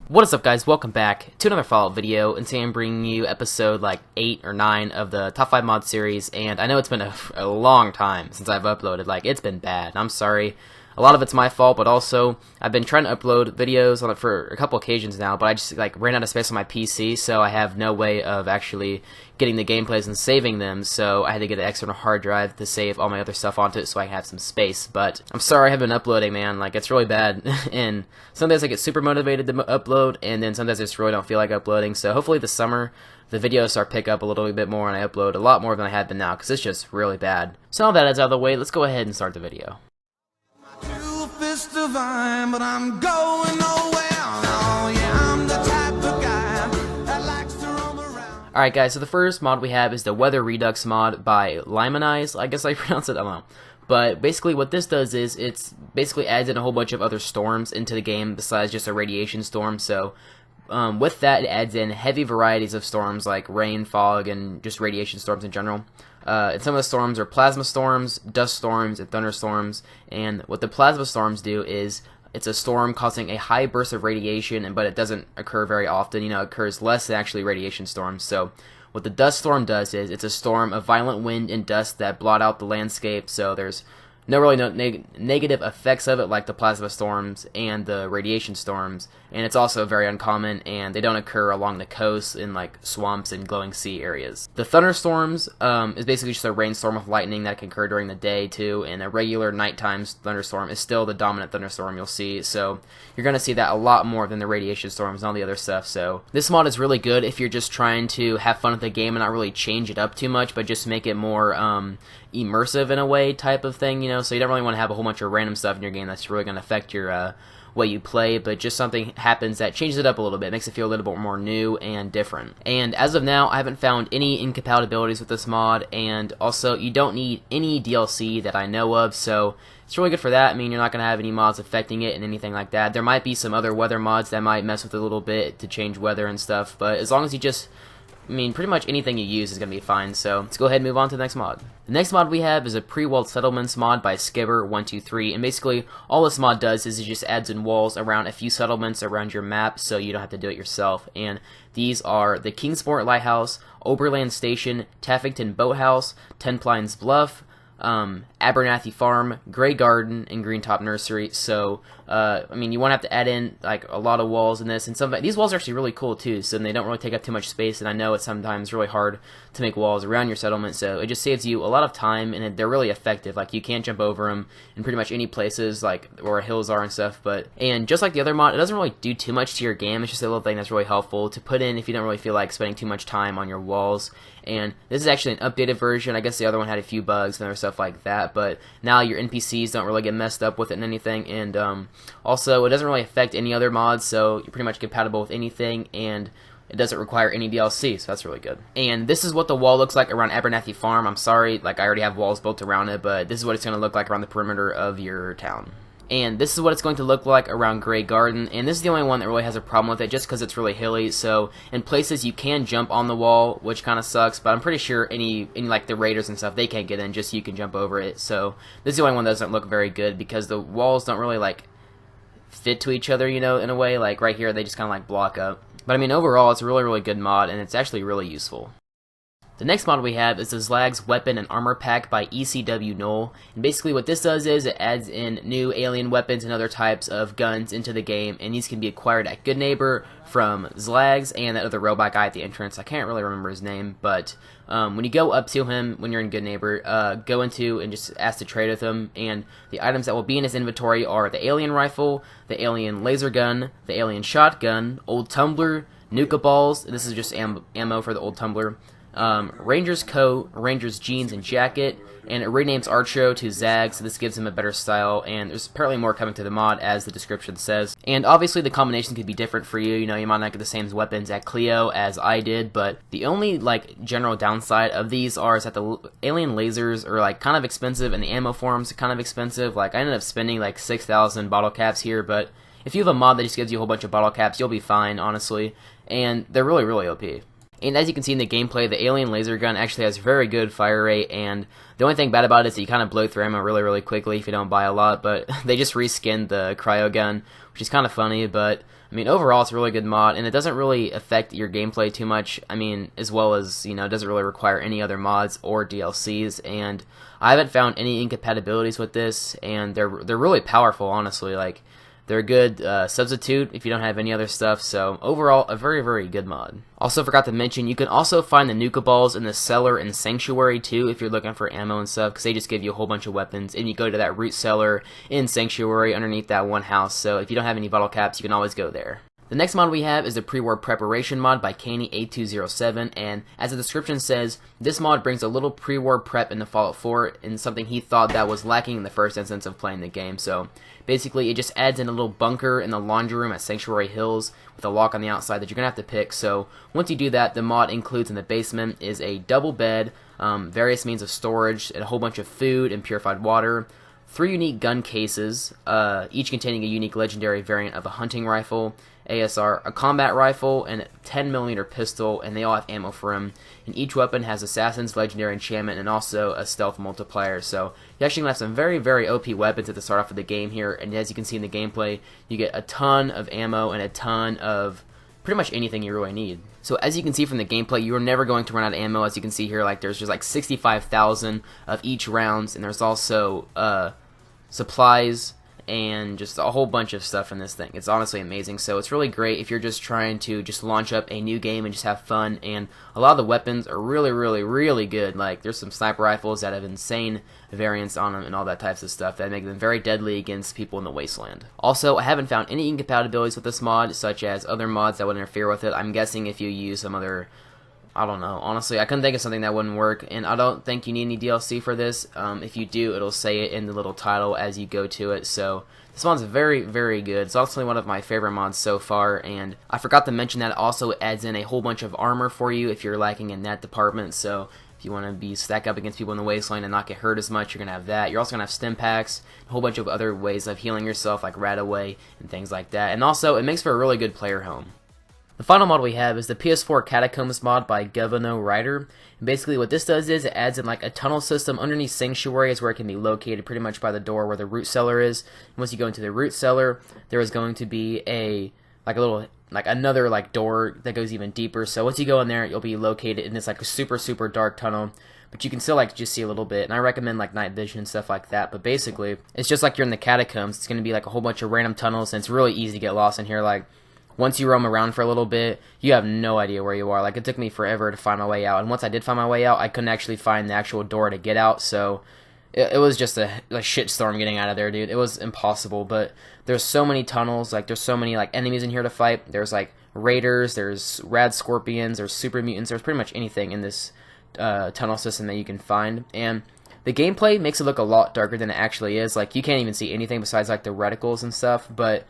What is up, guys? Welcome back to another follow-up video, and today I'm bringing you episode like 8 or 9 of the top 5 mod series. And I know it's been a long time since I've uploaded. Like, it's been bad. I'm sorry. A lot of it's my fault, but also I've been trying to upload videos on it for a couple occasions now, but I just ran out of space on my PC, so I have no way of actually getting the gameplays and saving them. So I had to get an external hard drive to save all my other stuff onto it, so I have some space. But I'm sorry I haven't been uploading, man. Like, it's really bad. And some days I get super motivated to upload, and then sometimes I just really don't feel like uploading. So hopefully this summer the videos start pick up a little bit more, and I upload a lot more than I have been now, because it's just really bad. So now that is out of the way, let's go ahead and start the video. Divine, but I'm going nowhere. Oh, yeah, I'm the type of guy that likes to roam around. Alright guys, so the first mod we have is the Weather Redux mod by Limonize, I guess I pronounced it, I don't know. But basically what this does is it's basically adds in a whole bunch of other storms into the game besides just a radiation storm. So with that, it adds in heavy varieties of storms like rain, fog, and just radiation storms in general. And some of the storms are plasma storms, dust storms, and thunderstorms. And what the plasma storms do is it's a storm causing a high burst of radiation, but it doesn't occur very often. You know, it occurs less than actually radiation storms. So what the dust storm does is it's a storm of violent wind and dust that blot out the landscape. So there's no negative effects of it like the plasma storms and the radiation storms, and it's also very uncommon, and they don't occur along the coast in like swamps and glowing sea areas. The thunderstorms is basically just a rainstorm with lightning that can occur during the day too, and a regular nighttime thunderstorm is still the dominant thunderstorm you'll see, so you're going to see that a lot more than the radiation storms and all the other stuff. So this mod is really good if you're just trying to have fun with the game and not really change it up too much, but just make it more immersive in a way type of thing, you know, so you don't really want to have a whole bunch of random stuff in your game that's really going to affect your way you play, but just something happens that changes it up a little bit, makes it feel a little bit more new and different. And as of now, I haven't found any incompatibilities with this mod, and also you don't need any DLC that I know of, so it's really good for that. I mean, you're not going to have any mods affecting it and anything like that. There might be some other weather mods that might mess with it a little bit to change weather and stuff, but as long as you just pretty much anything you use is going to be fine, so let's go ahead and move on to the next mod. The next mod we have is a pre-walled settlements mod by Skibber123, and basically all this mod does is it just adds in walls around a few settlements around your map, so you don't have to do it yourself. And these are the Kingsport Lighthouse, Oberland Station, Taffington Boathouse, Ten Pines Bluff, Abernathy Farm, Grey Garden, and Greentop Nursery. So you won't have to add in like a lot of walls in this, and these walls are actually really cool too, so they don't really take up too much space, and I know it's sometimes really hard to make walls around your settlement, so it just saves you a lot of time, and they're really effective. Like, you can't jump over them in pretty much any places like where hills are and stuff, and just like the other mod, it doesn't really do too much to your game. It's just a little thing that's really helpful to put in if you don't really feel like spending too much time on your walls. And this is actually an updated version. I guess the other one had a few bugs and other stuff like that, but now your NPCs don't really get messed up with it and anything, and also it doesn't really affect any other mods, so you're pretty much compatible with anything, and it doesn't require any DLC, so that's really good. And this is what the wall looks like around Abernathy Farm. I'm sorry, like, I already have walls built around it, but this is what it's going to look like around the perimeter of your town. And this is what it's going to look like around Grey Garden, and this is the only one that really has a problem with it, just because it's really hilly. So in places you can jump on the wall, which kind of sucks, but I'm pretty sure any like the raiders and stuff, they can't get in, just so you can jump over it. So this is the only one that doesn't look very good, because the walls don't really like fit to each other, you know, in a way. Like right here, they just kind of like block up. But I mean, overall, it's a really, really good mod, and it's actually really useful. The next mod we have is the Zlag's Weapon and Armor Pack by ECW Null, and basically what this does is it adds in new alien weapons and other types of guns into the game, and these can be acquired at Good Neighbor from Zlag's and that other robot guy at the entrance. I can't really remember his name, but when you go up to him when you're in Good Neighbor, go into and just ask to trade with him, and the items that will be in his inventory are the alien rifle, the alien laser gun, the alien shotgun, old tumbler, nuka balls, and this is just ammo for the old tumbler, Ranger's coat, Ranger's jeans and jacket, and it renames Archo to Zag, so this gives him a better style, and there's apparently more coming to the mod, as the description says. And obviously the combination could be different for you, you know, you might not get the same weapons at Cleo as I did, but the only, like, general downside of these is that the alien lasers are, like, kind of expensive, and the ammo forms are kind of expensive. Like, I ended up spending, like, 6,000 bottle caps here, but if you have a mod that just gives you a whole bunch of bottle caps, you'll be fine, honestly, and they're really, really OP. And as you can see in the gameplay, the alien laser gun actually has very good fire rate, and the only thing bad about it is that you kind of blow through ammo really, really quickly if you don't buy a lot, but they just reskinned the cryo gun, which is kind of funny, but I mean, overall, it's a really good mod, and it doesn't really affect your gameplay too much. I mean, as well as, you know, it doesn't really require any other mods or DLCs, and I haven't found any incompatibilities with this, and they're really powerful, honestly. Like, they're a good substitute if you don't have any other stuff, so overall, a very, very good mod. Also forgot to mention, you can also find the Nuka Balls in the cellar and Sanctuary too if you're looking for ammo and stuff, because they just give you a whole bunch of weapons, and you go to that root cellar in Sanctuary underneath that one house, so if you don't have any bottle caps, you can always go there. The next mod we have is the Prewar Preparation mod by Caney8207, and as the description says, this mod brings a little pre-war prep into Fallout 4 and something he thought that was lacking in the first instance of playing the game. So basically it just adds in a little bunker in the laundry room at Sanctuary Hills with a lock on the outside that you're going to have to pick. So once you do that, the mod includes in the basement is a double bed, various means of storage, and a whole bunch of food and purified water. 3 unique gun cases, each containing a unique legendary variant of a hunting rifle, ASR, a combat rifle, and a 10mm pistol, and they all have ammo for them. And each weapon has Assassin's Legendary Enchantment and also a stealth multiplier. So you actually have some very, very OP weapons at the start off of the game here, and as you can see in the gameplay, you get a ton of ammo and a ton of pretty much anything you really need. So as you can see from the gameplay, you are never going to run out of ammo. As you can see here, like there's just like 65,000 of each rounds, and there's also supplies and just a whole bunch of stuff in this thing. It's honestly amazing. So it's really great if you're just trying to just launch up a new game and just have fun. And a lot of the weapons are really, really, really good. Like there's some sniper rifles that have insane variants on them and all that types of stuff that make them very deadly against people in the wasteland. Also, I haven't found any incompatibilities with this mod, such as other mods that would interfere with it. I'm guessing if you use some other, I don't know. Honestly, I couldn't think of something that wouldn't work, and I don't think you need any DLC for this. If you do, it'll say it in the little title as you go to it, so this mod's very, very good. It's also one of my favorite mods so far, and I forgot to mention that it also adds in a whole bunch of armor for you if you're lacking in that department, so if you want to be stack up against people in the wasteland and not get hurt as much, you're going to have that. You're also going to have stim packs, a whole bunch of other ways of healing yourself, like Radaway and things like that, and also it makes for a really good player home. The final mod we have is the PS4 Catacombs mod by Govano Ryder. And basically what this does is it adds in like a tunnel system underneath Sanctuary is where it can be located pretty much by the door where the root cellar is. And once you go into the root cellar, there is going to be another door that goes even deeper. So once you go in there, you'll be located in this like a super, super dark tunnel. But you can still like just see a little bit, and I recommend like night vision and stuff like that. But basically, it's just like you're in the catacombs. It's going to be like a whole bunch of random tunnels, and it's really easy to get lost in here. Like once you roam around for a little bit, you have no idea where you are. Like, it took me forever to find my way out. And once I did find my way out, I couldn't actually find the actual door to get out. So, it was just a shitstorm getting out of there, dude. It was impossible. But there's so many tunnels. Like, there's so many, like, enemies in here to fight. There's, like, raiders. There's rad scorpions. There's super mutants. There's pretty much anything in this tunnel system that you can find. And the gameplay makes it look a lot darker than it actually is. Like, you can't even see anything besides, like, the reticles and stuff. But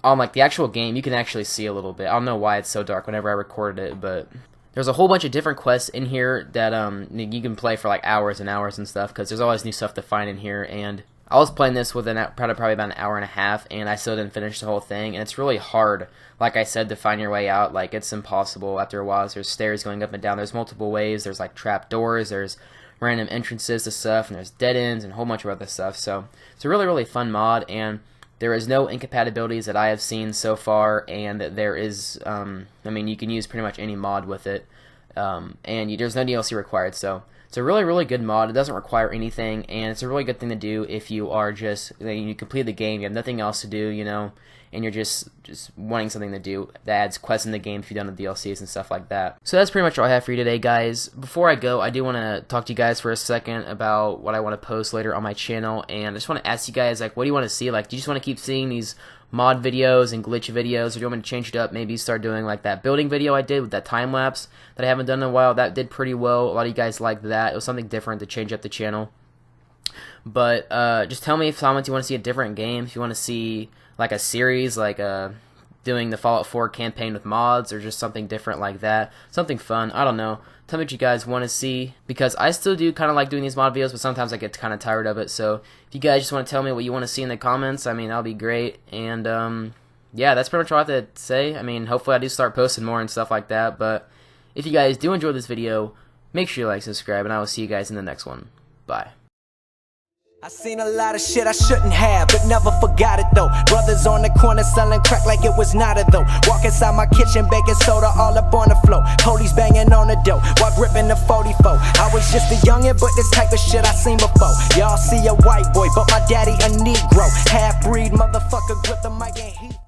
on like the actual game, you can actually see a little bit. I don't know why it's so dark whenever I recorded it, but there's a whole bunch of different quests in here that you can play for like hours and hours and stuff, because there's always new stuff to find in here. And I was playing this within probably about an hour and a half, and I still didn't finish the whole thing. And it's really hard, like I said, to find your way out. Like, it's impossible after a while. There's stairs going up and down. There's multiple ways. There's like trap doors. There's random entrances to stuff, and there's dead ends and a whole bunch of other stuff. So it's a really, really fun mod, and there is no incompatibilities that I have seen so far, and there is, I mean, you can use pretty much any mod with it, and there's no DLC required, so it's a really, really good mod. It doesn't require anything, and it's a really good thing to do if you are just, you complete the game, you have nothing else to do, you know, and you're just wanting something to do that adds quests in the game if you've done the DLCs and stuff like that. So that's pretty much all I have for you today, guys. Before I go, I do want to talk to you guys for a second about what I want to post later on my channel, and I just want to ask you guys, like, what do you want to see? Like, do you just want to keep seeing these mod videos and glitch videos, or do you want me to change it up, maybe start doing like that building video I did with that time lapse that I haven't done in a while? That did pretty well. A lot of you guys liked that. It was something different to change up the channel. But just tell me if you want to see a different game, if you want to see like a series, like doing the Fallout 4 campaign with mods, or just something different like that, something fun. I don't know. Tell me what you guys want to see, because I still do kind of like doing these mod videos, but sometimes I get kind of tired of it. So if you guys just want to tell me what you want to see in the comments, I mean, that'll be great. And yeah, that's pretty much all I have to say. I mean, hopefully I do start posting more and stuff like that. But if you guys do enjoy this video, make sure you like, subscribe, and I will see you guys in the next one. Bye. I seen a lot of shit I shouldn't have, but never forgot it though. Brothers on the corner selling crack like it was not a though. Walk inside my kitchen, baking soda all up on the floor. Police banging on the door while gripping the 44. I was just a youngin', but this type of shit I seen before. Y'all see a white boy, but my daddy a Negro. Half-breed motherfucker, grip the mic and he